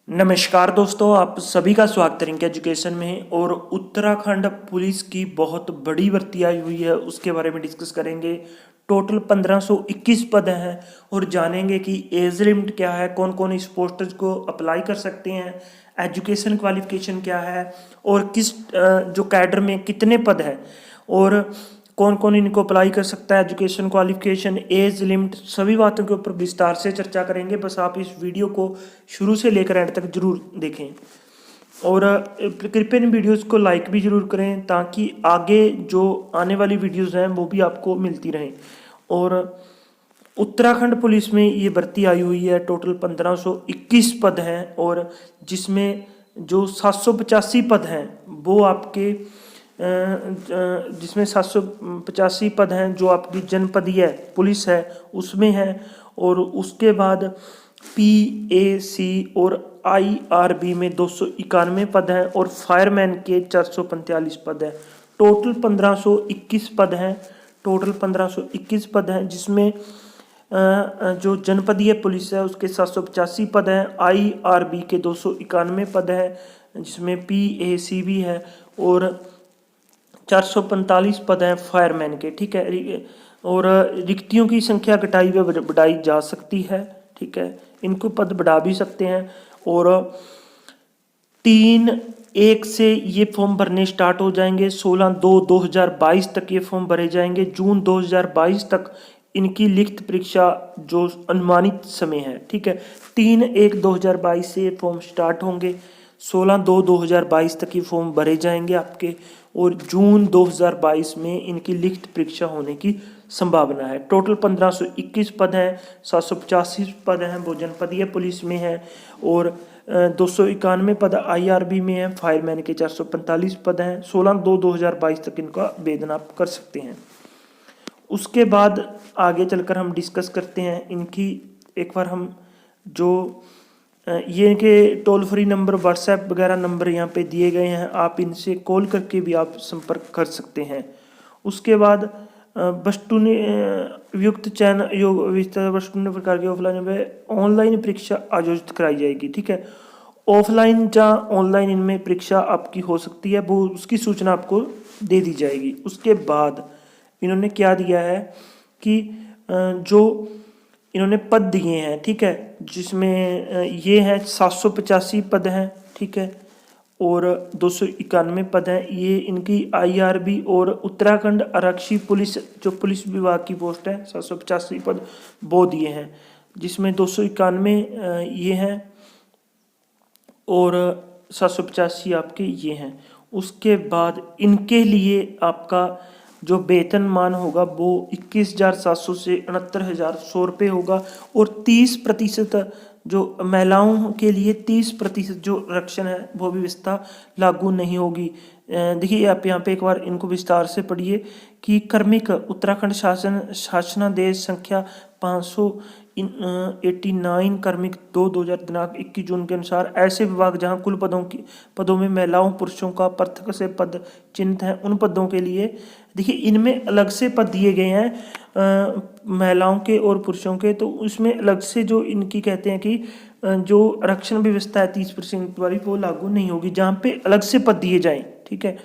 नमस्कार दोस्तों, आप सभी का स्वागत है इनके एजुकेशन में। और उत्तराखंड पुलिस की बहुत बड़ी भर्ती आई हुई है, उसके बारे में डिस्कस करेंगे। टोटल 1521 पद हैं और जानेंगे कि एज लिमिट क्या है, कौन कौन इस पोस्ट्स को अप्लाई कर सकते हैं, एजुकेशन क्वालिफिकेशन क्या है और किस जो कैडर में कितने पद हैं और कौन कौन इनको अप्लाई कर सकता है, एजुकेशन क्वालिफिकेशन, एज लिमिट, सभी बातों के ऊपर विस्तार से चर्चा करेंगे। बस आप इस वीडियो को शुरू से लेकर एंड तक जरूर देखें और कृपया इन वीडियोस को लाइक भी जरूर करें ताकि आगे जो आने वाली वीडियोस हैं वो भी आपको मिलती रहें। और उत्तराखंड पुलिस में ये भर्ती आई हुई है, टोटल 1521 पद हैं और जिसमें जो 785 पद हैं वो आपके जिसमें 785 पद हैं जो आपकी जनपदीय पुलिस है उसमें है। और उसके बाद PAC और IRB में 291 पद हैं और फायरमैन के 445 पद हैं। टोटल 1521 पद हैं, टोटल 1521 पद हैं जिसमें जो जनपदीय पुलिस है उसके 785 पद हैं, IRB के 291 पद हैं जिसमें PAC भी है और 445 पद हैं फायरमैन के। ठीक है, और रिक्तियों की संख्या घटाई व बढ़ाई जा सकती है। ठीक है, इनको पद बढ़ा भी सकते हैं। और 3/1 से ये फॉर्म भरने स्टार्ट हो जाएंगे, 16/2/2022 तक ये फॉर्म भरे जाएंगे। जून 2022 तक इनकी लिखित परीक्षा जो अनुमानित समय है। ठीक है, 3/1/2022 से ये फॉर्म स्टार्ट होंगे, 16/2/2022 तक ये फॉर्म भरे जाएंगे आपके और जून 2022 में इनकी लिखित परीक्षा होने की संभावना है। टोटल 1521 पद हैं, 785 पद हैं वो जनपदीय पुलिस में है और 291 पद IRB में है, फायरमैन के 445 पद हैं। 16/2/2022 तक इनका आवेदन आप कर सकते हैं। उसके बाद आगे चलकर हम डिस्कस करते हैं इनकी। एक बार हम जो ये इनके टोल फ्री नंबर, व्हाट्सएप वगैरह नंबर यहाँ पे दिए गए हैं, आप इनसे कॉल करके भी आप संपर्क कर सकते हैं। उसके बाद वस्तु युक्त चयन वस्तु प्रकार के ऑनलाइन परीक्षा आयोजित कराई जाएगी। ठीक है, ऑफलाइन या ऑनलाइन इनमें परीक्षा आपकी हो सकती है, वो उसकी सूचना आपको दे दी जाएगी। उसके बाद इन्होंने क्या दिया है कि जो इन्होंने पद दिए हैं, ठीक है, जिसमें ये है 785 पद हैं। ठीक है, और 291 पद हैं। ये इनकी IRB और उत्तराखंड आरक्षी पुलिस जो पुलिस विभाग की पोस्ट है, 785 पद वो दिए हैं जिसमें 291 ये हैं और 785 आपके ये हैं। उसके बाद इनके लिए आपका जो वेतनमान होगा वो 21,700 से 69,100 रुपये होगा और 30% जो महिलाओं के लिए 30% जो आरक्षण है वो भी व्यवस्था लागू नहीं होगी। देखिए आप यहाँ पे एक बार इनको विस्तार से पढ़िए कि कार्मिक उत्तराखंड शासनादेश संख्या 589 कार्मिक 2000 दिनांक 21 जून के अनुसार ऐसे विभाग जहाँ कुल पदों में महिलाओं पुरुषों का पृथक से पद चिन्हित है, उन पदों के लिए देखिए इनमें अलग से पद दिए गए हैं महिलाओं के और पुरुषों के, तो उसमें अलग से जो इनकी कहते हैं कि जो आरक्षण व्यवस्था है 30% वाली वो लागू नहीं होगी, जहाँ पे अलग से पद दिए जाएं। ठीक है,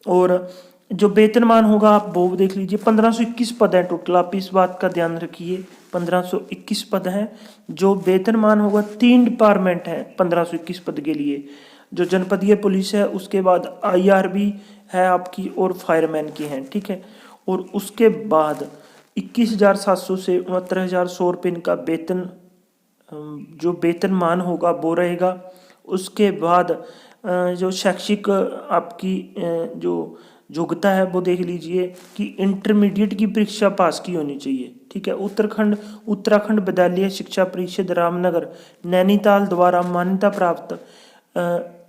और जो वेतनमान होगा आप वो देख लीजिए, 1521 पद हैं टोटल, आप इस बात का ध्यान रखिए 1521 पद हैं। जो वेतनमान होगा 3 डिपार्टमेंट हैं 1521 पद के लिए, जो जनपदीय पुलिस है, उसके बाद IRB है आपकी और फायरमैन की हैं। ठीक है, और उसके बाद 21,700 से 69,100 रुपये इनका वेतन जो वेतनमान होगा वो रहेगा। उसके बाद जो शैक्षिक आपकी जो योग्यता है वो देख लीजिए कि इंटरमीडिएट की परीक्षा पास की होनी चाहिए। ठीक है, उत्तराखंड विद्यालय शिक्षा परिषद रामनगर नैनीताल द्वारा मान्यता प्राप्त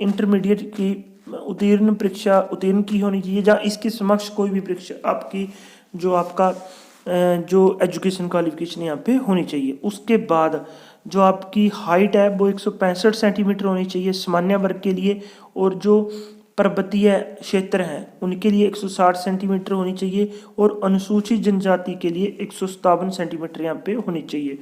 इंटरमीडिएट की उत्तीर्ण की होनी चाहिए, या इसके समक्ष कोई भी परीक्षा आपकी जो आपका जो एजुकेशन क्वालिफिकेशन यहाँ पे होनी चाहिए। उसके बाद जो आपकी हाइट है वो 165 सेंटीमीटर होनी चाहिए सामान्य वर्ग के लिए, और जो पर्वतीय क्षेत्र हैं उनके लिए 160 सेंटीमीटर होनी चाहिए और अनुसूचित जनजाति के लिए 157 सेंटीमीटर यहाँ पे होनी चाहिए।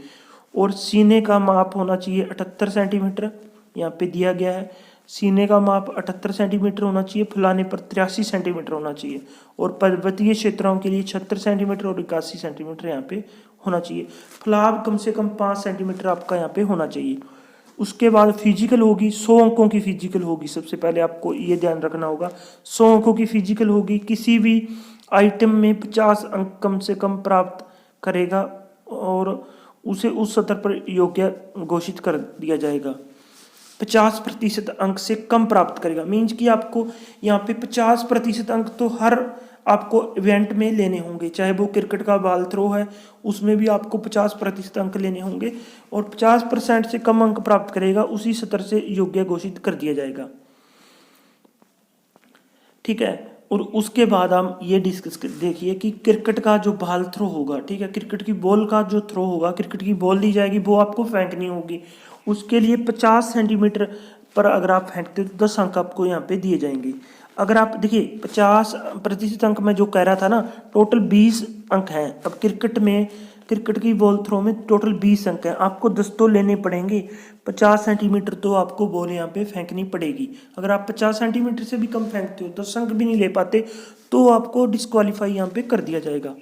और सीने का माप होना चाहिए 78 सेंटीमीटर। यहाँ पे दिया गया है। सीने का माप 78 सेंटीमीटर होना चाहिए, फुलाने पर 83 सेंटीमीटर होना चाहिए, और पर्वतीय क्षेत्रों के लिए 76 सेंटीमीटर और 81 सेंटीमीटर यहाँ पे होना चाहिए। फुलाव कम से कम 5 सेंटीमीटर आपका यहाँ पे होना चाहिए। उसके बाद फिजिकल होगी, 100 अंकों की फिजिकल होगी। सबसे पहले आपको ये ध्यान रखना होगा, 100 अंकों की फिजिकल होगी। किसी भी आइटम में 50 अंक कम से कम प्राप्त करेगा और उसे उस सत्र पर योग्य घोषित कर दिया जाएगा। 50% अंक से कम प्राप्त करेगा मीन्स कि आपको यहाँ पे 50% अंक तो हर आपको इवेंट में लेने होंगे, चाहे वो क्रिकेट का बॉल थ्रो है उसमें भी आपको 50% अंक लेने होंगे, और 50% से कम अंक प्राप्त करेगा उसी सत्र से योग्य घोषित कर दिया जाएगा। ठीक है, और उसके बाद हम ये डिस्कस देखिए कि क्रिकेट का जो बॉल थ्रो होगा, ठीक है, क्रिकेट की बॉल का जो थ्रो होगा, क्रिकेट की बॉल दी जाएगी वो आपको फेंकनी होगी। उसके लिए 50 सेंटीमीटर पर अगर आप फेंकते हो तो 10 अंक आपको यहाँ पे दिए जाएंगे। अगर आप देखिए 50% अंक मैं जो कह रहा था ना, टोटल 20 अंक हैं। अब क्रिकेट की बॉल थ्रो में टोटल 20 अंक हैं, आपको 10 तो लेने पड़ेंगे। 50 सेंटीमीटर तो आपको बॉल यहाँ पे फेंकनी पड़ेगी। अगर आप 50 सेंटीमीटर से भी कम फेंकते हो, 10 अंक भी नहीं ले पाते, तो आपको डिस्क्वालीफाई यहाँ पे कर दिया जाएगा।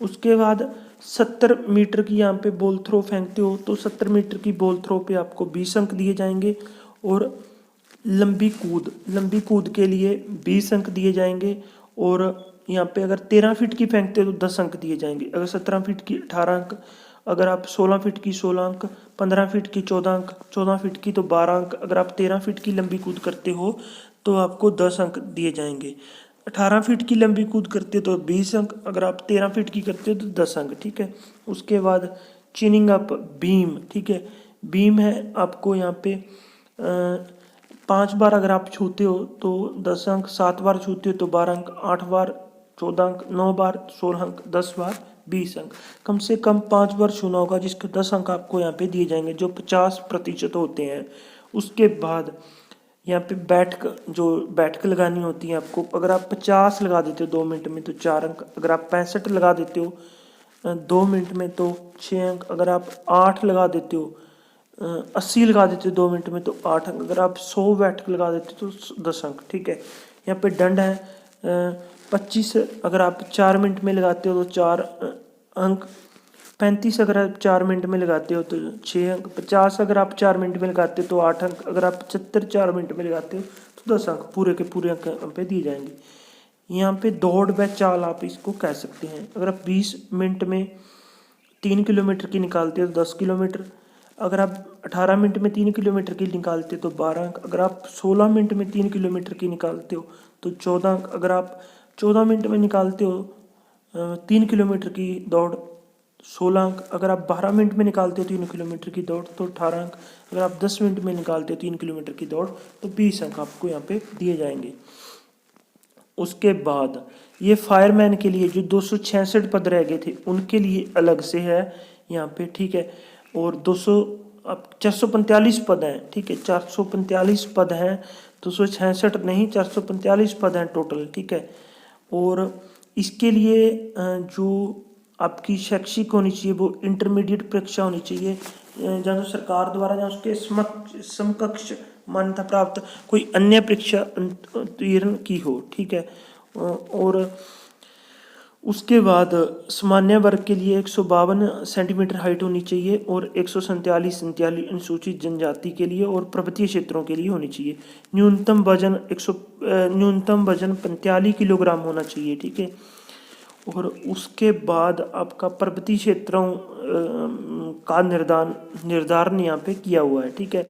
उसके बाद 70 मीटर की यहाँ पे बॉल थ्रो फेंकते हो तो 70 मीटर की बॉल थ्रो पे आपको 20 अंक दिए जाएंगे, और लंबी कूद के लिए 20 अंक दिए जाएंगे, और यहाँ पे अगर 13 फीट की फेंकते हो तो 10 अंक दिए जाएंगे, अगर 17 फीट की 18 अंक, अगर आप 16 फीट की 16 अंक, 15 फीट की 14 अंक, 14 फीट की तो 12 अंक, अगर आप 13 फीट की लंबी कूद करते हो तो आपको 10 अंक दिए जाएंगे। 18 फीट की लंबी कूद करते हो तो 20 अंक, अगर आप 13 फीट की करते हो तो 10 अंक। ठीक है, उसके बाद चिनिंग अप बीम, ठीक है, बीम है आपको यहाँ पे 5 बार अगर आप छूते हो तो 10 अंक, 7 बार छूते हो तो 12 अंक, 8 बार 14 अंक, 9 बार 16 अंक, 10 बार 20 अंक। कम से कम 5 बार छूना होगा जिसके 10 अंक आपको यहाँ पे दिए जाएंगे, जो 50% होते हैं। उसके बाद यहाँ पे बैठक लगानी होती है आपको, अगर आप 50 लगा देते हो 2 मिनट में तो 4 अंक, अगर आप 65 लगा देते हो 2 मिनट में तो 6 अंक, अगर आप 8 लगा देते हो 80 लगा देते हो 2 मिनट में तो 8 अंक, अगर आप 100 बैठक लगा देते हो तो 10 अंक। ठीक है, यहाँ पे दंड है 25, अगर आप 4 मिनट में लगाते हो तो 4 अंक, 35 अगर आप 4 मिनट में लगाते हो तो 6 अंक, 50 अगर आप 4 मिनट में लगाते हो तो 8 अंक, अगर आप 75 4 मिनट में लगाते हो तो 10 अंक, पूरे के पूरे अंक पे दिए जाएंगे। यहाँ पे दौड़ व चाल आप इसको कह सकते हैं। अगर आप 20 मिनट में 3 किलोमीटर की निकालते हो तो 10 किलोमीटर, अगर आप 18 मिनट में 3 किलोमीटर की निकालते हो तो 12 अंक, अगर आप 16 मिनट में 3 किलोमीटर की निकालते हो तो 14 अंक, अगर आप 14 मिनट में निकालते हो 3 किलोमीटर की दौड़ 16 अंक, अगर आप 12 मिनट में निकालते हो 3 किलोमीटर की दौड़ तो 18 अंक, अगर आप 10 मिनट में निकालते हो 3 किलोमीटर की दौड़ तो 20 अंक आपको यहाँ पे दिए जाएंगे। उसके बाद ये फायरमैन के लिए जो 266 पद रह गए थे उनके लिए अलग से है यहाँ पे। ठीक है, और 445 पद हैं। ठीक है, 445 पद हैं, 266 नहीं 445 पद हैं टोटल। ठीक है, और इसके लिए जो आपकी शैक्षिक होनी चाहिए वो इंटरमीडिएट परीक्षा होनी चाहिए, जहाँ सरकार द्वारा जहाँ उसके समकक्ष मान्यता प्राप्त कोई अन्य परीक्षा उत्तीर्ण की हो। ठीक है, और उसके बाद सामान्य वर्ग के लिए 152 सेंटीमीटर हाइट होनी चाहिए, और 147 अनुसूचित जनजाति के लिए और पर्वतीय क्षेत्रों के लिए होनी चाहिए। न्यूनतम वजन 45 किलोग्राम होना चाहिए। ठीक है, और उसके बाद आपका पर्वतीय क्षेत्रों का निर्धारण यहाँ पे किया हुआ है। ठीक है।